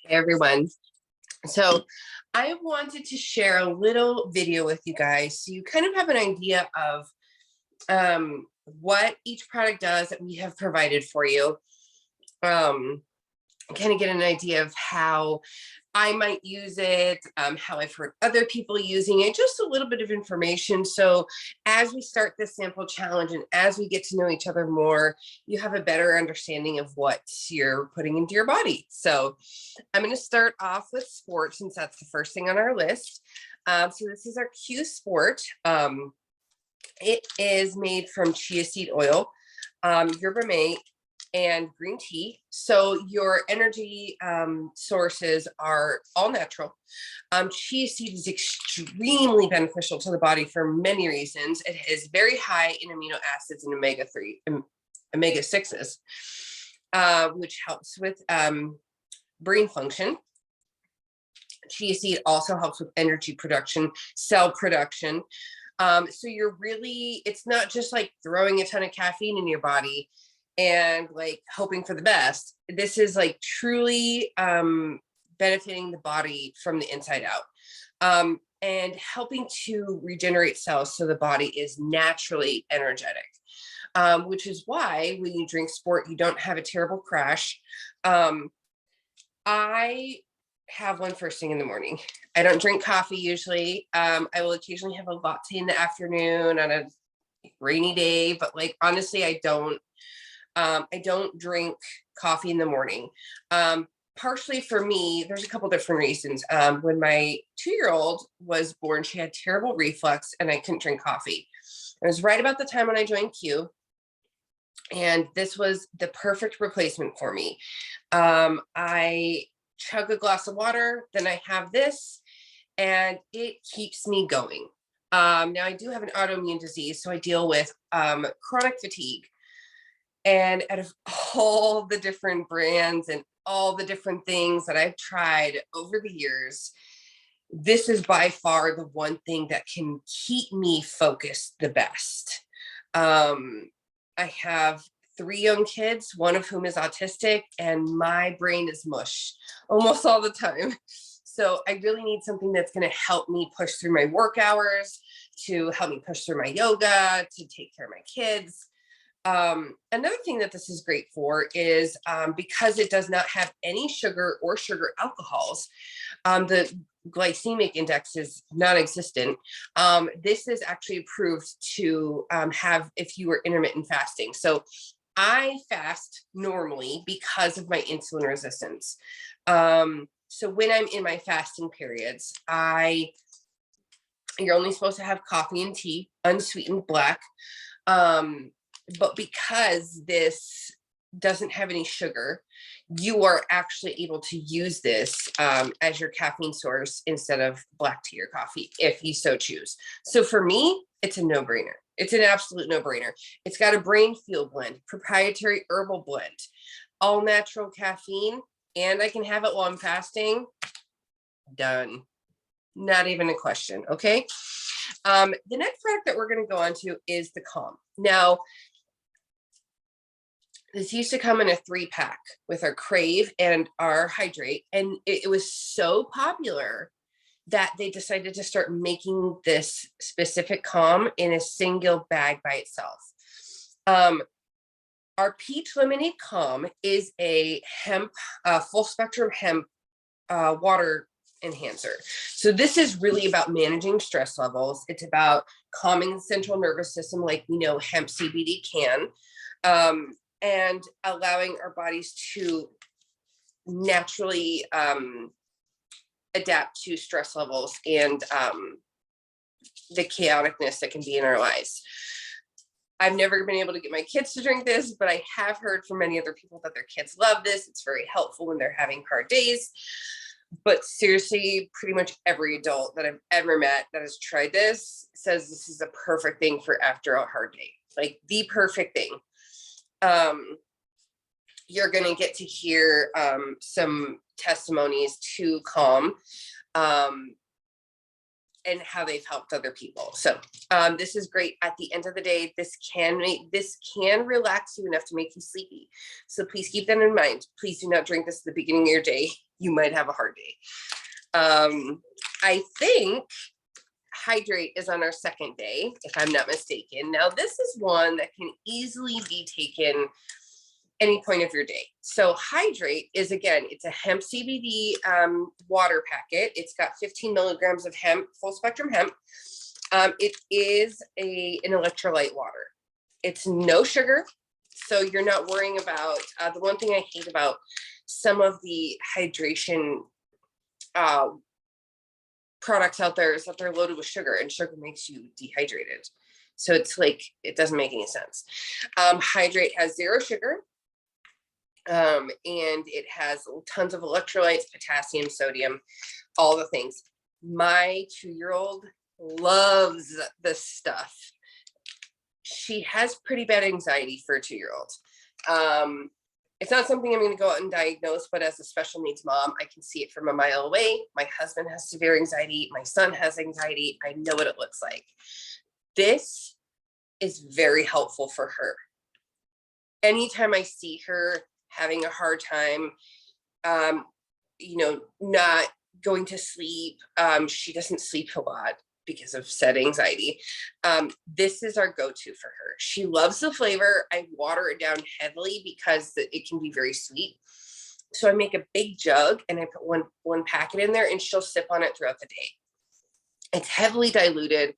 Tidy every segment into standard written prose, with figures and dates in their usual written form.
Everyone. So I wanted to share a little video with you guys so you kind of have an idea of what each product does that we have provided for you. Kind of get an idea of how I might use it, how I've heard other people using it, just a little bit of information. So as we start this sample challenge and as we get to know each other more, you have a better understanding of what you're putting into your body. So I'm going to start off with Sport since that's the first thing on our list. So this is our Q Sport. It is made from chia seed oil, yerba mate, and green tea. So your energy sources are all natural. Chia seed is extremely beneficial to the body for many reasons. It is very high in amino acids and omega 6s, which helps with brain function. Chia seed also helps with energy production, cell production. So it's not just like throwing a ton of caffeine in your body and like hoping for the best. This is like truly benefiting the body from the inside out, and helping to regenerate cells so the body is naturally energetic, which is why when you drink Sport, you don't have a terrible crash. I have one first thing in the morning. I don't drink coffee usually. I will occasionally have a latte in the afternoon on a rainy day, but like honestly, I don't drink coffee in the morning. Partially for me, there's a couple different reasons. When my 2-year-old was born, she had terrible reflux and I couldn't drink coffee. It was right about the time when I joined Q. And this was the perfect replacement for me. I chug a glass of water, then I have this, and it keeps me going. Now I do have an autoimmune disease, so I deal with chronic fatigue. And out of all the different brands and all the different things that I've tried over the years, this is by far the one thing that can keep me focused the best. I have 3 young kids, one of whom is autistic, and my brain is mush almost all the time. So I really need something that's going to help me push through my work hours, to help me push through my yoga, to take care of my kids. Another thing that this is great for is because it does not have any sugar or sugar alcohols, the glycemic index is non-existent. This is actually approved to have if you were intermittent fasting. So I fast normally because of my insulin resistance. So when I'm in my fasting periods, you're only supposed to have coffee and tea, unsweetened black. But because this doesn't have any sugar, you are actually able to use this as your caffeine source instead of black tea or coffee, if you so choose. So for me, it's a no-brainer. It's an absolute no-brainer. It's got a brain fuel blend, proprietary herbal blend, all natural caffeine, and I can have it while I'm fasting. Done. Not even a question. Okay. The next product that we're going to go on to is the Calm. Now, this used to come in a 3-pack with our Crave and our Hydrate, and it was so popular that they decided to start making this specific Calm in a single bag by itself. Our Peach Lemonade Calm is a full spectrum hemp water enhancer. So this is really about managing stress levels. It's about calming the central nervous system like we know hemp CBD can, and allowing our bodies to naturally adapt to stress levels and the chaoticness that can be in our lives. I've never been able to get my kids to drink this, but I have heard from many other people that their kids love this. It's very helpful when they're having hard days. But seriously, pretty much every adult that I've ever met that has tried this says this is a perfect thing for after a hard day, like the perfect thing. You're going to get to hear some testimonies to Calm. and how they've helped other people. So this is great. At the end of the day, this can relax you enough to make you sleepy. So please keep that in mind. Please do not drink this at the beginning of your day. You might have a hard day. I think hydrate is on our second day, if I'm not mistaken. Now, this is one that can easily be taken any point of your day. So hydrate is, again, it's a hemp CBD water packet. It's got 15 milligrams of hemp, full spectrum hemp. It is an electrolyte water. It's no sugar. So you're not worrying about, the one thing I hate about some of the hydration products out there is that they're loaded with sugar, and sugar makes you dehydrated. So it's like, it doesn't make any sense. Hydrate has 0 sugar. And it has tons of electrolytes, potassium, sodium, all the things. My 2-year-old loves this stuff. She has pretty bad anxiety for a 2-year-old. It's not something I'm going to go out and diagnose, but as a special needs mom, I can see it from a mile away. My husband has severe anxiety. My son has anxiety. I know what it looks like. This is very helpful for her. Anytime I see her having a hard time, not going to sleep. She doesn't sleep a lot because of said anxiety. This is our go-to for her. She loves the flavor. I water it down heavily because it can be very sweet. So I make a big jug and I put one packet in there, and she'll sip on it throughout the day. It's heavily diluted,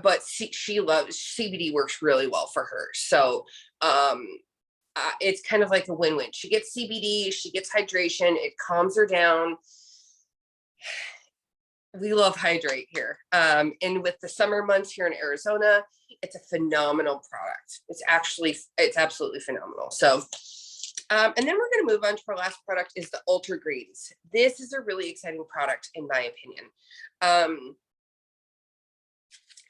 but she loves CBD, works really well for her. So it's kind of like a win-win. She gets CBD, she gets hydration, it calms her down. We love hydrate here. And with the summer months here in Arizona, it's a phenomenal product. It's absolutely phenomenal. So, and then we're going to move on to our last product, is the Ultra Greens. This is a really exciting product, in my opinion.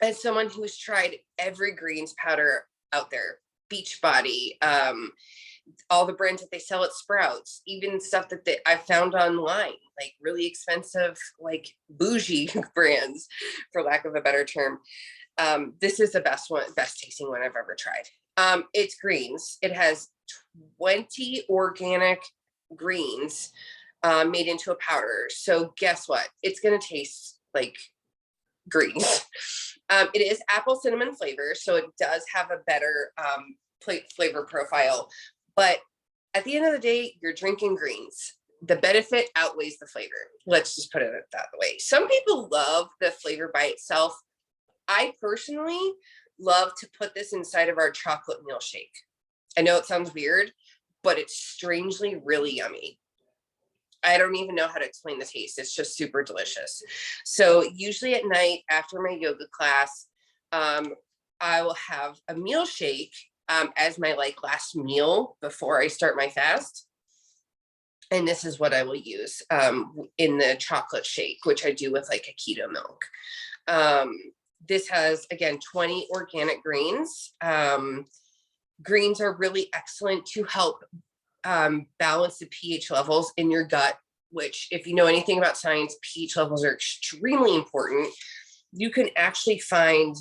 As someone who's tried every greens powder out there, Beachbody, all the brands that they sell at Sprouts, even stuff that I found online, like really expensive, like bougie brands, for lack of a better term. This is the best tasting one I've ever tried. It's greens. It has 20 organic greens made into a powder. So guess what? It's going to taste like greens. It is apple cinnamon flavor, so it does have a better flavor profile. But at the end of the day, you're drinking greens. The benefit outweighs the flavor. Let's just put it that way. Some people love the flavor by itself. I personally love to put this inside of our chocolate milkshake. I know it sounds weird, but it's strangely really yummy. I don't even know how to explain the taste. It's just super delicious. So usually at night after my yoga class, I will have a meal shake as my last meal before I start my fast. And this is what I will use in the chocolate shake, which I do with a keto milk. This has, again, 20 organic greens. Greens are really excellent to help balance the pH levels in your gut, which, if you know anything about science, pH levels are extremely important. You can actually find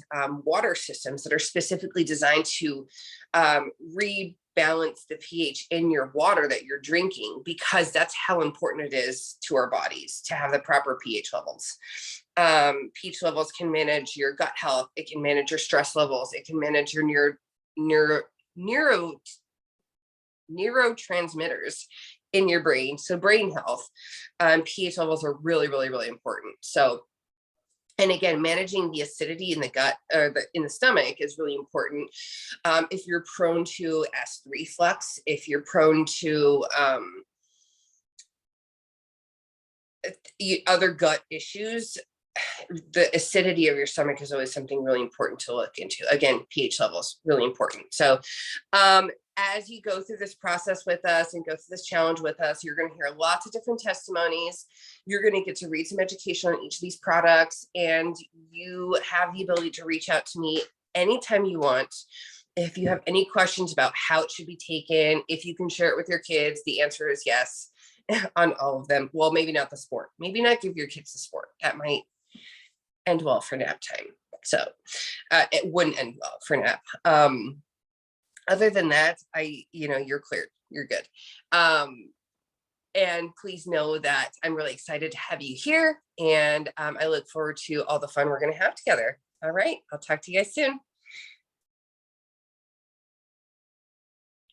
water systems that are specifically designed to rebalance the pH in your water that you're drinking, because that's how important it is to our bodies to have the proper pH levels. pH levels can manage your gut health. It can manage your stress levels. It can manage your neurotransmitters in your brain. So brain health, pH levels are really, really, really important. So, and again, managing the acidity in the gut or in the stomach is really important. If you're prone to acid reflux, if you're prone to other gut issues, the acidity of your stomach is always something really important to look into. Again, pH levels, really important. So as you go through this process with us and go through this challenge with us, you're going to hear lots of different testimonies. You're going to get to read some education on each of these products, and you have the ability to reach out to me anytime you want. If you have any questions about how it should be taken, if you can share it with your kids, the answer is yes on all of them. Well, maybe not the sport. Maybe not give your kids the sport. That might end well for nap time. So it wouldn't end well for nap. Other than that, you're cleared. You're good. And please know that I'm really excited to have you here. And I look forward to all the fun we're going to have together. All right. I'll talk to you guys soon.